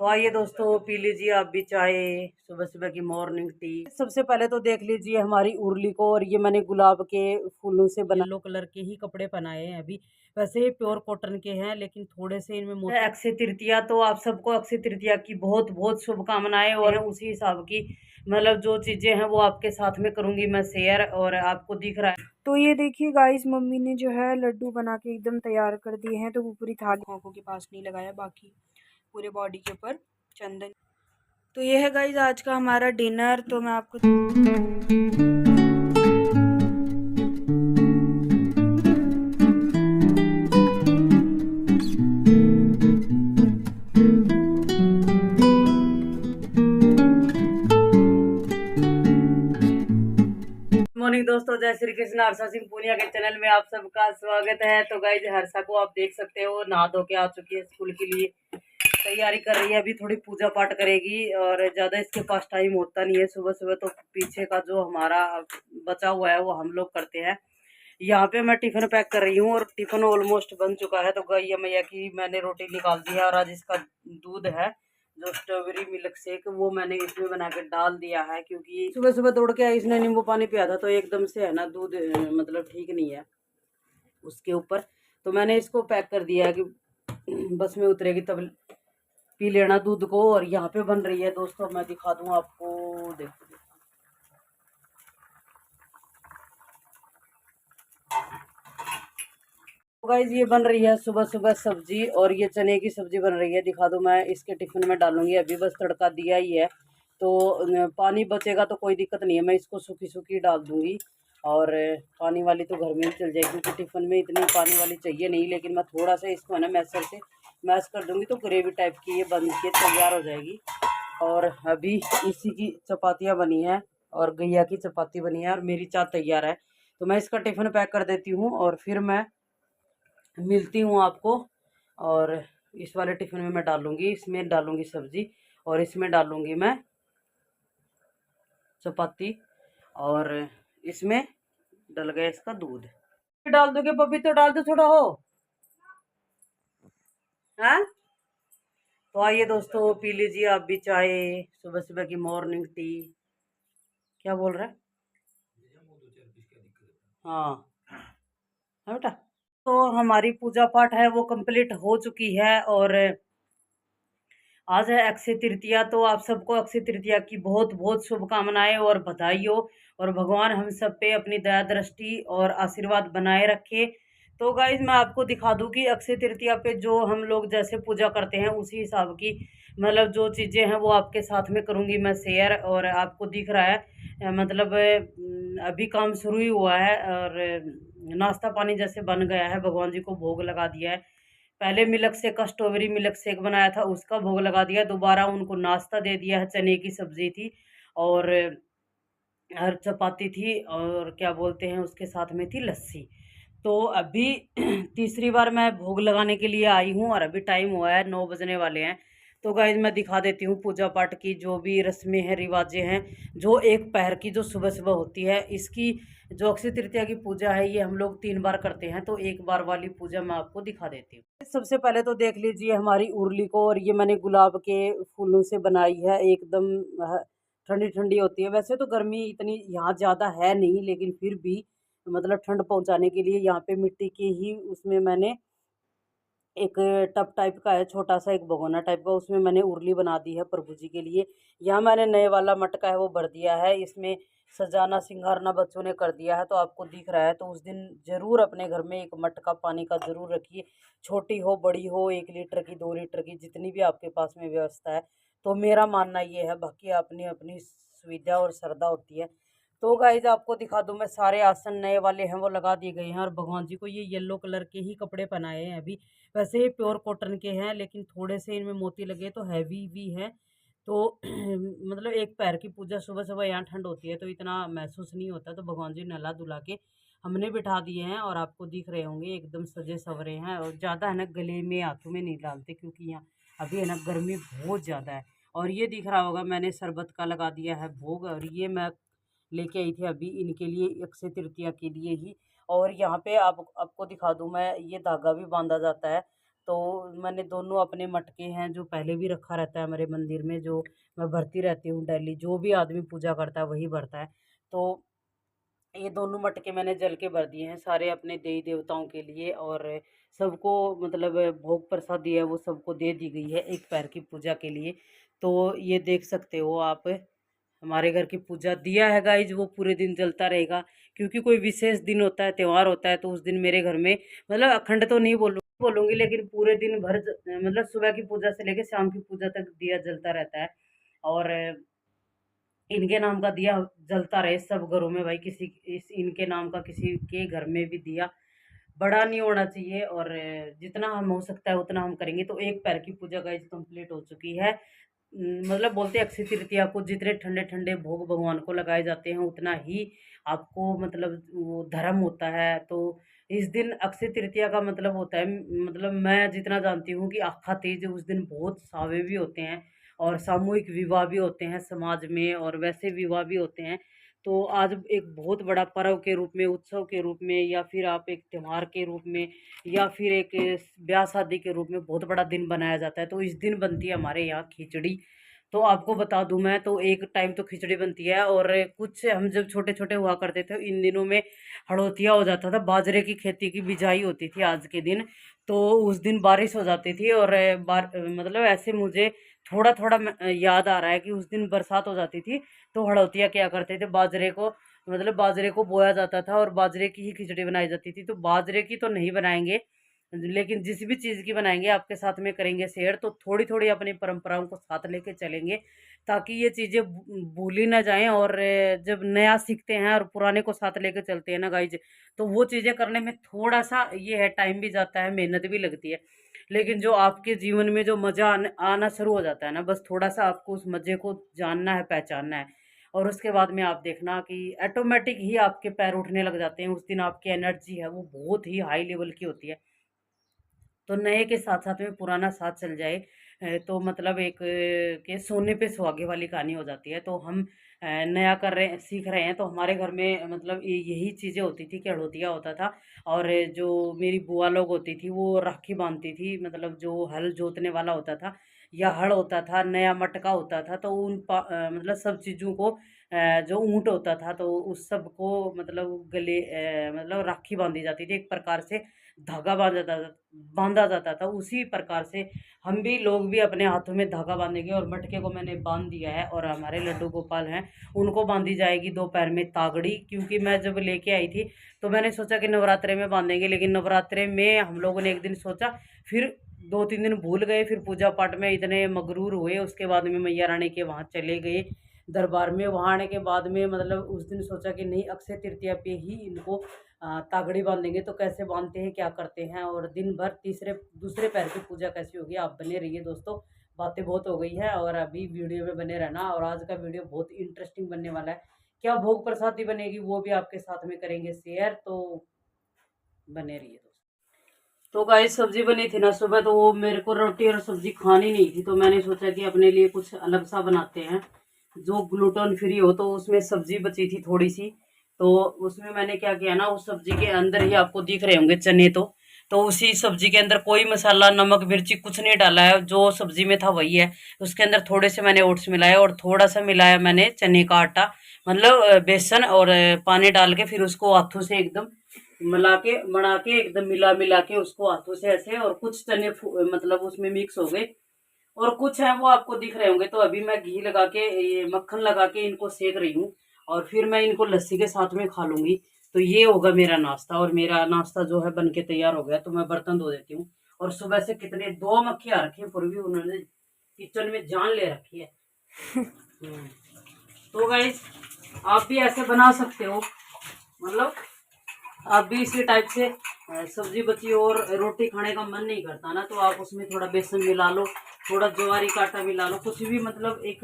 तो आइए दोस्तों, पी लीजिए आप भी चाय, सुबह सुबह की मॉर्निंग टी। सबसे पहले तो देख लीजिए हमारी उर्ली को, और ये मैंने गुलाब के फूलों से बना येलो कलर के ही कपड़े पहनाए हैं अभी। वैसे ये प्योर कॉटन के हैं, लेकिन थोड़े से इनमें अक्षय तृतीया, तो आप सबको अक्षय तृतीया की बहुत बहुत शुभकामनाएं। और उसी हिसाब की मतलब जो चीजें हैं वो आपके साथ में करूंगी मैं शेयर, और आपको दिख रहा है। तो ये देखिए गाइस, मम्मी ने जो है लड्डू बना के एकदम तैयार कर दिए हैं। तो वो पूरी थाली आंखों के पास नहीं लगाया, बाकी पूरे बॉडी के ऊपर चंदन। तो ये है गाइस आज का हमारा डिनर। तो मैं आपको मॉर्निंग दोस्तों, जय श्री कृष्ण। हर्षा सिंह पूनिया के चैनल में आप सबका स्वागत है। तो गाइज हर्षा को आप देख सकते हो, नहा धो के आ चुकी है, स्कूल के लिए तैयारी कर रही है। अभी थोड़ी पूजा पाठ करेगी, और ज़्यादा इसके पास टाइम होता नहीं है सुबह सुबह। तो पीछे का जो हमारा बचा हुआ है वो हम लोग करते हैं। यहाँ पे मैं टिफिन पैक कर रही हूँ, और टिफिन ऑलमोस्ट बन चुका है। तो गैया मैया की मैंने रोटी निकाल दी है, और आज इसका दूध है जो स्ट्रॉबेरी मिल्क शेक, वो मैंने इसमें बना के डाल दिया है। क्योंकि सुबह सुबह दौड़ के आई, इसने नींबू पानी पिया था, तो एकदम से है ना दूध मतलब ठीक नहीं है उसके ऊपर। तो मैंने इसको पैक कर दिया है कि बस में उतरेगी तब पी लेना दूध को। और यहाँ पे बन रही है दोस्तों, मैं दिखा दूँ आपको, देखो। गाइस ये बन रही है सुबह सुबह सब्जी, और ये चने की सब्जी बन रही है। दिखा दूं, मैं इसके टिफिन में डालूंगी। अभी बस तड़का दिया ही है, तो पानी बचेगा तो कोई दिक्कत नहीं है, मैं इसको सूखी सूखी डाल दूंगी। और पानी वाली तो घर में ही चल जाएगी, क्योंकि टिफिन में इतनी पानी वाली चाहिए नहीं। लेकिन मैं थोड़ा सा इसको है ना मैशर से मैश कर दूंगी, तो ग्रेवी टाइप की ये बन के तैयार हो जाएगी। और अभी इसी की चपातियाँ बनी है, और गैया की चपाती बनी है, और मेरी चाय तैयार है। तो मैं इसका टिफिन पैक कर देती हूँ, और फिर मैं मिलती हूँ आपको। और इस वाले टिफिन में मैं डालूंगी, इसमें डालूंगी सब्जी, और इसमें डालूंगी मैं चपाती, और इसमें डल गया इसका दूध। डाल दोगे पपी? तो डाल दो थोड़ा हो है। तो आइए दोस्तों, पी लीजिए आप भी चाय, सुबह सुबह की मॉर्निंग टी। क्या बोल रहा है? हाँ है बेटा। तो हमारी पूजा पाठ है वो कंप्लीट हो चुकी है, और आज है अक्षय तृतीया। तो आप सबको अक्षय तृतीया की बहुत बहुत शुभकामनाएं और बधाई हो, और भगवान हम सब पे अपनी दया दृष्टि और आशीर्वाद बनाए रखे। तो गाइज मैं आपको दिखा दूं कि अक्षय तृतीया पे जो हम लोग जैसे पूजा करते हैं उसी हिसाब की मतलब जो चीज़ें हैं वो आपके साथ में करूंगी मैं शेयर। और आपको दिख रहा है मतलब अभी काम शुरू ही हुआ है, और नाश्ता पानी जैसे बन गया है, भगवान जी को भोग लगा दिया है। पहले मिल्क शेक का स्ट्रॉबेरी मिल्क शेक बनाया था, उसका भोग लगा दिया। दोबारा उनको नाश्ता दे दिया है, चने की सब्जी थी, और चपाती थी, और क्या बोलते हैं उसके साथ में थी लस्सी। तो अभी तीसरी बार मैं भोग लगाने के लिए आई हूँ, और अभी टाइम हुआ है 9 बजने वाले हैं। तो गाइज मैं दिखा देती हूँ पूजा पाठ की जो भी रस्में हैं, रिवाजें हैं, जो एक पहर की जो सुबह सुबह होती है। इसकी जो अक्षय तृतीया की पूजा है ये हम लोग 3 बार करते हैं, तो एक बार वाली पूजा मैं आपको दिखा देती हूँ। सबसे पहले तो देख लीजिए हमारी उर्ली को, और ये मैंने गुलाब के फूलों से बनाई है। एकदम ठंडी ठंडी होती है। वैसे तो गर्मी इतनी यहाँ ज़्यादा है नहीं, लेकिन फिर भी मतलब ठंड पहुँचाने के लिए यहाँ पे मिट्टी के ही उसमें मैंने एक टब टाइप का है, छोटा सा एक भगोना टाइप का, उसमें मैंने उर्ली बना दी है प्रभु जी के लिए। यहाँ मैंने नए वाला मटका है वो भर दिया है, इसमें सजाना सिंगारना बच्चों ने कर दिया है, तो आपको दिख रहा है। तो उस दिन ज़रूर अपने घर में एक मटका पानी का ज़रूर रखिए, छोटी हो बड़ी हो, 1 लीटर की 2 लीटर की, जितनी भी आपके पास में व्यवस्था है। तो मेरा मानना ये है, बाकी अपनी अपनी सुविधा और श्रद्धा होती है। तो गाइज आपको दिखा दूं, मैं सारे आसन नए वाले हैं वो लगा दिए गए हैं, और भगवान जी को ये येलो कलर के ही कपड़े पहनाए हैं अभी। वैसे ये प्योर कॉटन के हैं, लेकिन थोड़े से इनमें मोती लगे, तो हैवी भी है। तो मतलब एक पैर की पूजा, सुबह सुबह यहाँ ठंड होती है तो इतना महसूस नहीं होता। तो भगवान जी नहला धुला के हमने बिठा दिए हैं, और आपको दिख रहे होंगे एकदम सजे सवरे हैं। और ज़्यादा है ना गले में हाथों में नहीं डालते, क्योंकि यहाँ अभी है ना गर्मी बहुत ज़्यादा है। और ये दिख रहा होगा मैंने शरबत का लगा दिया है भोग, और ये मैं लेके आई थी अभी इनके लिए अक्षय तृतीया के लिए ही। और यहाँ पे आपको दिखा दूँ मैं, ये धागा भी बांधा जाता है। तो मैंने दोनों अपने मटके हैं जो पहले भी रखा रहता है हमारे मंदिर में, जो मैं भरती रहती हूँ डेली, जो भी आदमी पूजा करता है वही भरता है। तो ये दोनों मटके मैंने जल के भर दिए हैं सारे अपने देवी देवताओं के लिए, और सबको मतलब भोग प्रसादी है वो सबको दे दी गई है एक पैर की पूजा के लिए। तो ये देख सकते हो आप, हमारे घर की पूजा दिया है गाइज वो पूरे दिन जलता रहेगा, क्योंकि कोई विशेष दिन होता है, त्यौहार होता है, तो उस दिन मेरे घर में मतलब अखंड तो नहीं बोलूँगी, लेकिन पूरे दिन भर मतलब सुबह की पूजा से लेकर शाम की पूजा तक दिया जलता रहता है। और इनके नाम का दिया जलता रहे सब घरों में भाई, किसी इस इनके नाम का किसी के घर में भी दिया बड़ा नहीं होना चाहिए, और जितना हम हो सकता है उतना हम करेंगे। तो एक पैर की पूजा गाइस कंप्लीट हो चुकी है। मतलब बोलते हैं अक्षय तृतीया को जितने ठंडे ठंडे भोग भगवान को लगाए जाते हैं उतना ही आपको मतलब वो धर्म होता है। तो इस दिन अक्षय तृतीया का मतलब होता है, मतलब मैं जितना जानती हूँ कि आखा तीज उस दिन बहुत सावे भी होते हैं, और सामूहिक विवाह भी होते हैं समाज में, और वैसे विवाह भी होते हैं। तो आज एक बहुत बड़ा पर्व के रूप में, उत्सव के रूप में, या फिर आप एक त्योहार के रूप में, या फिर एक ब्याह शादी के रूप में बहुत बड़ा दिन बनाया जाता है। तो इस दिन बनती है हमारे यहाँ खिचड़ी। तो आपको बता दूं, मैं तो एक टाइम तो खिचड़ी बनती है, और कुछ हम जब छोटे छोटे हुआ करते थे इन दिनों में हड़ोतिया हो जाता था, बाजरे की खेती की बिजाई होती थी आज के दिन। तो उस दिन बारिश हो जाती थी, और मतलब ऐसे मुझे थोड़ा थोड़ा याद आ रहा है कि उस दिन बरसात हो जाती थी। तो हड़ौतिया क्या करते थे, बाजरे को मतलब बाजरे को बोया जाता था और बाजरे की ही खिचड़ी बनाई जाती थी। तो बाजरे की तो नहीं बनाएंगे, लेकिन जिस भी चीज़ की बनाएंगे आपके साथ में करेंगे शेयर। तो थोड़ी थोड़ी अपनी परंपराओं को साथ लेके चलेंगे, ताकि ये चीज़ें भूली ना जाएं। और जब नया सीखते हैं और पुराने को साथ लेके चलते हैं ना गाइज, तो वो चीज़ें करने में थोड़ा सा ये है, टाइम भी जाता है, मेहनत भी लगती है, लेकिन जो आपके जीवन में जो मज़ा आना शुरू हो जाता है ना, बस थोड़ा सा आपको उस मज़े को जानना है, पहचानना है, और उसके बाद में आप देखना कि ऑटोमेटिक ही आपके पैर उठने लग जाते हैं। उस दिन आपकी एनर्जी है वो बहुत ही हाई लेवल की होती है। तो नए के साथ साथ में पुराना साथ चल जाए, तो मतलब एक के सोने पे सुहागे वाली कहानी हो जाती है। तो हम नया कर रहे सीख रहे हैं, तो हमारे घर में मतलब यही चीज़ें होती थी कि हड़ोतिया होता था, और जो मेरी बुआ लोग होती थी वो राखी बांधती थी, मतलब जो हल जोतने वाला होता था या हल होता था, नया मटका होता था, तो मतलब सब चीज़ों को जो ऊँट होता था तो उस सब को मतलब गले मतलब राखी बांधी जाती थी, एक प्रकार से धागा बांधा जाता था। उसी प्रकार से हम भी लोग भी अपने हाथों में धागा बांधेंगे, और मटके को मैंने बांध दिया है, और हमारे लड्डू गोपाल हैं उनको बांधी जाएगी दो पैर में तागड़ी। क्योंकि मैं जब लेके आई थी तो मैंने सोचा कि नवरात्रे में बांधेंगे, लेकिन नवरात्रे में हम लोगों ने एक दिन सोचा, फिर 2-3 दिन भूल गए, फिर पूजा पाठ में इतने मगरूर हुए, उसके बाद में मैया रानी के वहाँ चले गए दरबार में। वहाँ आने के बाद में मतलब उस दिन सोचा कि नहीं, अक्षय तृतीया पे ही इनको तागड़ी बांधेंगे। तो कैसे बांधते हैं, क्या करते हैं, और दिन भर दूसरे पैर की पूजा कैसी होगी, आप बने रहिए दोस्तों। बातें बहुत हो गई है, और अभी वीडियो में बने रहना, और आज का वीडियो बहुत इंटरेस्टिंग बनने वाला है। क्या भोग प्रसादी बनेगी वो भी आपके साथ में करेंगे शेयर, तो बने रहिए दोस्तों। तो गाइस सब्जी बनी थी ना सुबह, तो वो मेरे को रोटी और सब्जी खानी नहीं थी, तो मैंने सोचा कि अपने लिए कुछ अलग सा बनाते हैं जो ग्लूटेन फ्री हो। तो उसमें सब्जी बची थी थोड़ी सी, तो उसमें मैंने क्या किया ना, उस सब्जी के अंदर ही आपको दिख रहे होंगे चने, तो उसी सब्जी के अंदर कोई मसाला नमक मिर्ची कुछ नहीं डाला है, जो सब्जी में था वही है। उसके अंदर थोड़े से मैंने ओट्स मिलाए, और थोड़ा सा मिलाया मैंने चने का आटा, मतलब बेसन, और पानी डाल के फिर उसको हाथों से एकदम मिला के बना के एकदम मिला मिला के उसको हाथों से ऐसे, और कुछ चने मतलब उसमें मिक्स हो गए, और कुछ है वो आपको दिख रहे होंगे। तो अभी मैं घी लगा के, ये मक्खन लगा के इनको सेक रही हूँ, और फिर मैं इनको लस्सी के साथ में खा लूंगी। तो ये होगा मेरा नाश्ता, और मेरा नाश्ता जो है बन के तैयार हो गया। तो मैं बर्तन धो देती हूँ, और सुबह से कितने 2 मक्खियाँ रखी हैं, फिर भी उन्होंने किचन में जान ले रखी है। तो गाइस आप भी ऐसे बना सकते हो, मतलब आप भी इसी टाइप से सब्जी बची और रोटी खाने का मन नहीं करता ना, तो आप उसमें थोड़ा बेसन मिला लो, थोड़ा ज्वारी का आटा मिला लो, कुछ भी, मतलब एक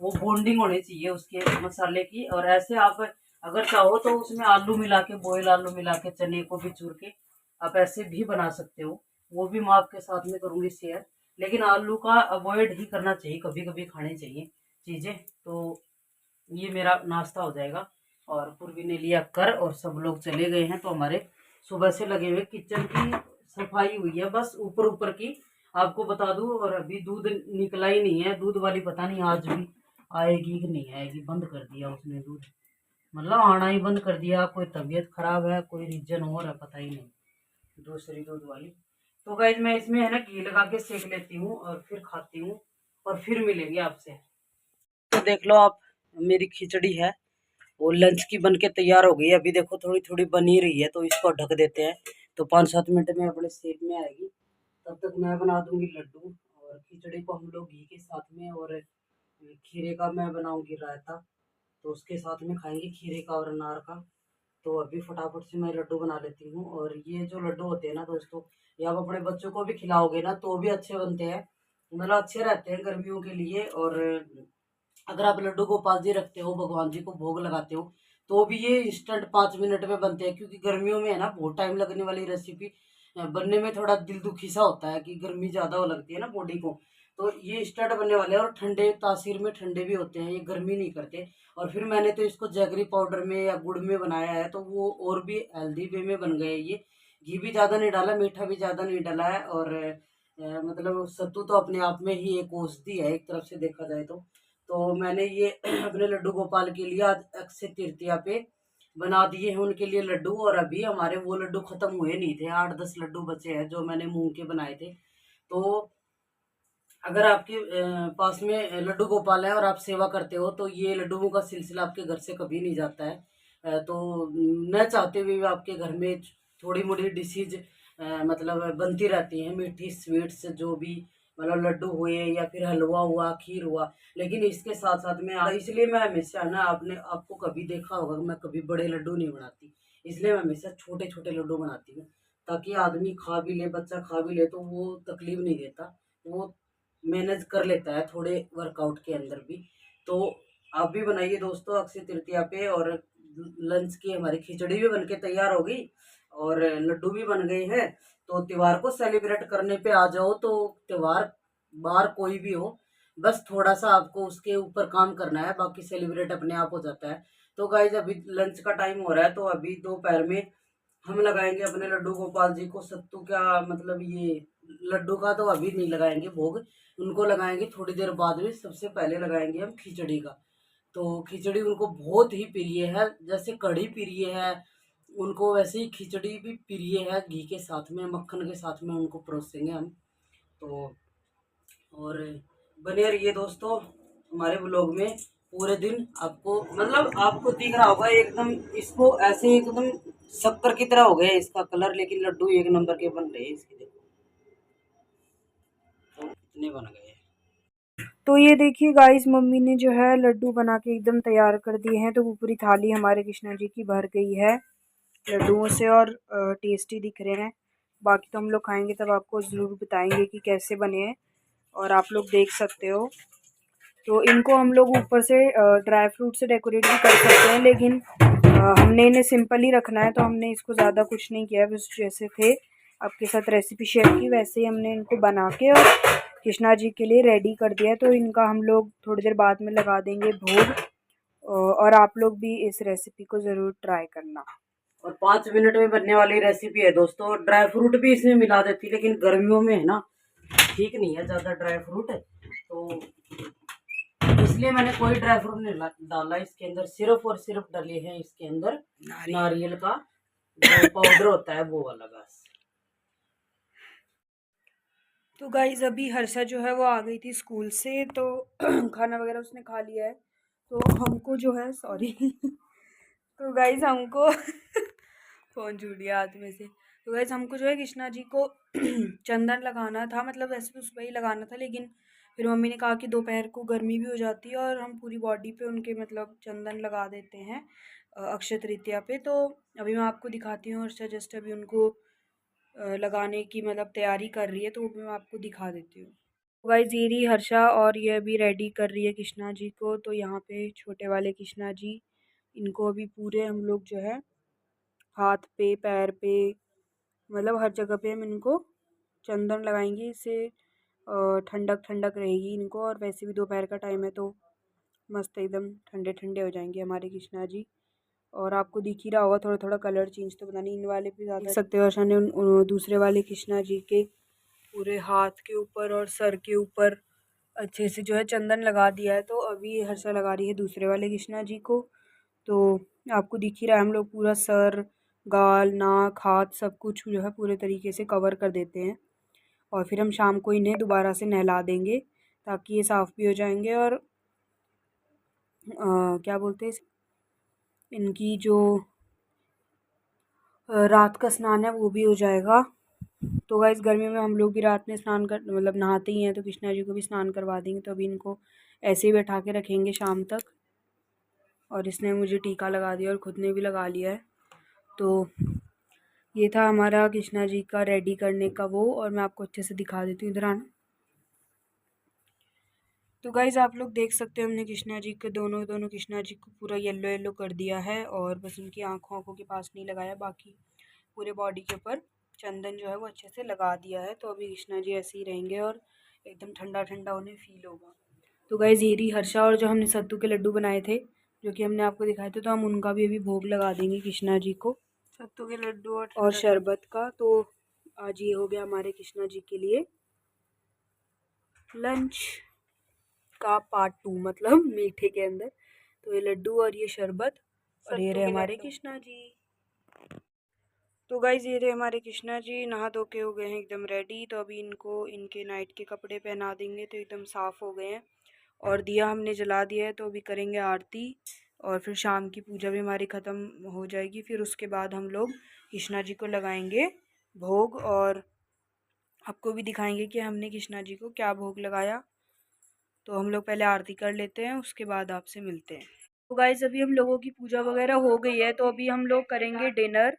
वो बॉन्डिंग होनी चाहिए उसके मसाले की। और ऐसे आप अगर चाहो तो उसमें आलू मिला के, बॉयल आलू मिला के, चने को भी चूर के आप ऐसे भी बना सकते हो, वो भी मैं आपके साथ में करूँगी शेयर। लेकिन आलू का अवॉइड ही करना चाहिए, कभी कभी खाने चाहिए चीज़ें। तो ये मेरा नाश्ता हो जाएगा, और पूर्वी ने लिया कर, और सब लोग चले गए हैं। तो हमारे सुबह से लगे हुए किचन की सफाई हुई है बस ऊपर ऊपर की, आपको बता दूं। और अभी दूध निकला ही नहीं है, दूध वाली पता नहीं आज भी आएगी कि नहीं आएगी, बंद कर दिया उसने दूध, मतलब आना ही बंद कर दिया। कोई तबीयत खराब है, कोई रीजन और है, पता ही नहीं। दूसरी दूध वाली। तो गाइज मैं इसमें है ना घी लगा के सेक लेती हूँ और फिर खाती हूँ, और फिर मिलेंगे आपसे। तो देख लो आप, मेरी खिचड़ी है वो लंच की बन के तैयार हो गई है। अभी देखो थोड़ी थोड़ी बनी रही है, तो इसको ढक देते हैं, तो 5-7 मिनट में अपने शेप में आएगी। तब तक मैं बना दूंगी लड्डू, और खिचड़ी को हम लोग घी के साथ में, और खीरे का मैं बनाऊंगी रायता, तो उसके साथ में खाएंगे, खीरे का और अनार का। तो अभी फटाफट से मैं लड्डू बना लेती हूँ। और ये जो लड्डू होते हैं ना दोस्तों, ये आप अपने बच्चों को भी खिलाओगे ना तो भी अच्छे बनते हैं, मतलब अच्छे रहते हैं गर्मियों के लिए। और अगर आप लड्डू गोपाल जी रखते हो, भगवान जी को भोग लगाते हो, तो भी ये इंस्टेंट 5 मिनट में बनते हैं। क्योंकि गर्मियों में है ना बहुत टाइम लगने वाली रेसिपी बनने में थोड़ा दिल दुखी सा होता है कि गर्मी ज्यादा हो लगती है ना बॉडी को। तो ये इंस्टेंट बनने वाले हैं, और ठंडे तासीर में ठंडे भी होते हैं, ये गर्मी नहीं करते। और फिर मैंने तो इसको जैगरी पाउडर में या गुड़ में बनाया है, तो वो और भी हेल्दी वे में बन गए ये। घी भी ज्यादा नहीं डाला, मीठा भी ज्यादा नहीं डाला है। और मतलब सत्तू तो अपने आप में ही एक औषधि है एक तरफ से देखा जाए तो मैंने ये अपने लड्डू गोपाल के लिए आज अक्षय तृतीया पे बना दिए हैं उनके लिए लड्डू। और अभी हमारे वो लड्डू खत्म हुए नहीं थे, 8-10 लड्डू बचे हैं जो मैंने मूंग के बनाए थे। तो अगर आपके पास में लड्डू गोपाल है और आप सेवा करते हो, तो ये लड्डुओं का सिलसिला आपके घर से कभी नहीं जाता है। तो न चाहते हुए भी आपके घर में थोड़ी मोड़ी डिशेज मतलब बनती रहती हैं, मीठी स्वीट्स जो भी, मतलब लड्डू हुए या फिर हलवा हुआ, खीर हुआ। लेकिन इसके साथ साथ में इसलिए मैं हमेशा ना, आपने आपको कभी देखा होगा मैं कभी बड़े लड्डू नहीं बनाती, इसलिए मैं हमेशा छोटे छोटे लड्डू बनाती हूँ, ताकि आदमी खा भी ले, बच्चा खा भी ले, तो वो तकलीफ नहीं देता, वो मैनेज कर लेता है थोड़े वर्कआउट के अंदर भी। तो आप भी बनाइए दोस्तों अक्षय तृतीया पे। और लंच की हमारी खिचड़ी भी बनके तैयार हो गई, और लड्डू भी बन गए हैं। तो त्योहार को सेलिब्रेट करने पे आ जाओ। तो त्योहार बाहर कोई भी हो, बस थोड़ा सा आपको उसके ऊपर काम करना है, बाकी सेलिब्रेट अपने आप हो जाता है। तो गाइज अभी लंच का टाइम हो रहा है, तो अभी दोपहर में हम लगाएंगे अपने लड्डू गोपाल जी को सत्तू का, मतलब ये लड्डू का तो अभी नहीं लगाएंगे भोग, उनको लगाएंगे थोड़ी देर बाद में। सबसे पहले लगाएंगे हम खिचड़ी का। तो खिचड़ी उनको बहुत ही प्रिय है, जैसे कढ़ी प्रिय है उनको, वैसे ही खिचड़ी भी प्रिय है। घी के साथ में, मक्खन के साथ में उनको परोसेंगे हम। तो और बने रहिए दोस्तों हमारे ब्लॉग में। पूरे दिन आपको, मतलब आपको दिख रहा होगा एकदम, इसको ऐसे एकदम शक्कर की तरह हो गया इसका कलर, लेकिन लड्डू एक नंबर के बन रहे हैं इसके, देखो तो कितने बन गए। तो ये देखिए गाइस, मम्मी ने जो है लड्डू बना के एकदम तैयार कर दिए हैं। तो वो पूरी थाली हमारे कृष्णा जी की भर गई है लड्डुओं से, और टेस्टी दिख रहे हैं। बाकी तो हम लोग खाएंगे तब आपको ज़रूर बताएंगे कि कैसे बने हैं, और आप लोग देख सकते हो। तो इनको हम लोग ऊपर से ड्राई फ्रूट से डेकोरेट भी कर सकते हैं, लेकिन हमने इन्हें सिंपल ही रखना है, तो हमने इसको ज़्यादा कुछ नहीं किया, बस जैसे थे आपके साथ रेसिपी शेयर की वैसे ही हमने इनको बना के और कृष्णा जी के लिए रेडी कर दिया है। तो इनका हम लोग थोड़ी देर बाद में लगा देंगे भोग, और आप लोग भी इस रेसिपी को ज़रूर ट्राई करना। और 5 मिनट में बनने वाली रेसिपी है दोस्तों। ड्राई फ्रूट भी इसमें मिला देती, लेकिन गर्मियों में है ना ठीक नहीं है ज्यादा ड्राई फ्रूट, तो इसलिए मैंने कोई ड्राई फ्रूट नहीं डाला इसके अंदर। सिर्फ और सिर्फ डले हैं इसके अंदर नारियल का जो पाउडर होता है वो वाला, बस। तो गाइज अभी हर्षा जो है वो आ गई थी स्कूल से, तो खाना वगैरह उसने खा लिया है। तो हमको जो है, सॉरी तो गाइज हमको फ़ोन छूट गया हाथ में से। तो गाइज हमको जो है कृष्णा जी को चंदन लगाना था, मतलब वैसे तो सुबह ही लगाना था, लेकिन फिर मम्मी ने कहा कि दोपहर को गर्मी भी हो जाती है और हम पूरी बॉडी पे उनके मतलब चंदन लगा देते हैं अक्षय तृतीया पे। तो अभी मैं आपको दिखाती हूँ, हर्षा जस्ट अभी उनको लगाने की मतलब तैयारी कर रही है, तो वो भी मैं आपको दिखा देती हूँ। तो गाइस ये रही हर्षा, और ये अभी रेडी कर रही है कृष्णा जी को। तो यहाँ पे छोटे वाले कृष्णा जी, इनको अभी पूरे हम लोग जो है हाथ पे, पैर पे, मतलब हर जगह पे हम इनको चंदन लगाएंगे। इससे ठंडक ठंडक रहेगी इनको, और वैसे भी दोपहर का टाइम है तो मस्त एकदम ठंडे ठंडे हो जाएंगे हमारे कृष्णा जी। और आपको दिख ही रहा होगा थोड़ा थोड़ा कलर चेंज, तो पता नहीं इन वाले पे ज़्यादा देख सकते हो। हर्षा ने दूसरे वाले कृष्णा जी के पूरे हाथ के ऊपर और सर के ऊपर अच्छे से जो है चंदन लगा दिया है। तो अभी हर्षा लगा रही है दूसरे वाले कृष्णा जी को। तो आपको दिख ही रहा है, हम लोग पूरा सर, गाल, नाक, हाथ सब कुछ जो है पूरे तरीके से कवर कर देते हैं। और फिर हम शाम को इन्हें दोबारा से नहला देंगे ताकि ये साफ़ भी हो जाएंगे। और क्या बोलते हैं, इनकी जो रात का स्नान है वो भी हो जाएगा। तो गाइस गर्मी में हम लोग भी रात में स्नान कर मतलब नहाते ही हैं, तो कृष्णा जी को भी स्नान करवा देंगे। तो अभी इनको ऐसे ही बैठा के रखेंगे शाम तक। और इसने मुझे टीका लगा दिया और खुद ने भी लगा लिया है। तो ये था हमारा कृष्णा जी का रेडी करने का वो, और मैं आपको अच्छे से दिखा देती हूँ, इधर आना। तो गाइज़ आप लोग देख सकते हो हमने कृष्णा जी के दोनों कृष्णा जी को पूरा येलो येलो कर दिया है, और बस उनकी आँखों के पास नहीं लगाया, बाकी पूरे बॉडी के ऊपर चंदन जो है वो अच्छे से लगा दिया है। तो अभी कृष्णा जी ऐसे ही रहेंगे और एकदम ठंडा ठंडा उन्हें फील होगा। तो गाइज़ ये रही हर्षा, और जो हमने सत्तू के लड्डू बनाए थे जो कि हमने आपको दिखाए थे, तो हम उनका भी अभी भोग लगा देंगे कृष्णा जी को, सत्तू के लड्डू और शरबत का। तो आज ये हो गया हमारे कृष्णा जी के लिए लंच का पार्ट 2, मतलब मीठे के अंदर। तो ये लड्डू और ये शरबत, और ये रहे हमारे कृष्णा जी। तो गाइज ये रहे हमारे कृष्णा जी, नहा धो के हो गए हैं एकदम रेडी। तो अभी इनको इनके नाइट के कपड़े पहना देंगे, तो एकदम साफ़ हो गए हैं। और दिया हमने जला दिया है, तो अभी करेंगे आरती, और फिर शाम की पूजा भी हमारी ख़त्म हो जाएगी। फिर उसके बाद हम लोग कृष्णा जी को लगाएंगे भोग, और आपको भी दिखाएंगे कि हमने कृष्णा जी को क्या भोग लगाया। तो हम लोग पहले आरती कर लेते हैं, उसके बाद आपसे मिलते हैं। तो गाइज अभी हम लोगों की पूजा वगैरह हो गई है, तो अभी हम लोग करेंगे डिनर,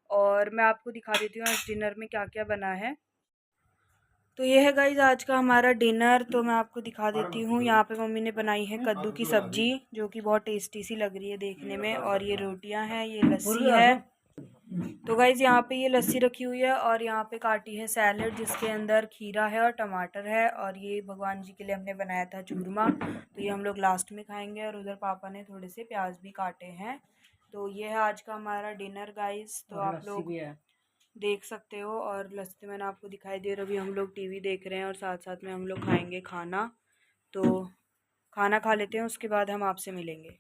और मैं आपको दिखा देती हूँ आज डिनर में क्या क्या बना है। तो ये है गाइज आज का हमारा डिनर, तो मैं आपको दिखा देती हूँ। यहाँ पे मम्मी ने बनाई है कद्दू की सब्जी, जो कि बहुत टेस्टी सी लग रही है देखने में, और ये रोटियाँ हैं, ये लस्सी है। तो गाइज यहाँ पे ये लस्सी रखी हुई है, और यहाँ पे काटी है सैलड जिसके अंदर खीरा है और टमाटर है, और ये भगवान जी के लिए हमने बनाया था चूरमा, तो ये हम लोग लास्ट में खाएंगे। और उधर पापा ने थोड़े से प्याज भी काटे हैं। तो ये है आज का हमारा डिनर गाइज, तो आप लोग देख सकते हो। और लस्सी मैंने आपको दिखाई दे, अभी हम लोग टीवी देख रहे हैं और साथ साथ में हम लोग खाएंगे खाना। तो खाना खा लेते हैं, उसके बाद हम आपसे मिलेंगे।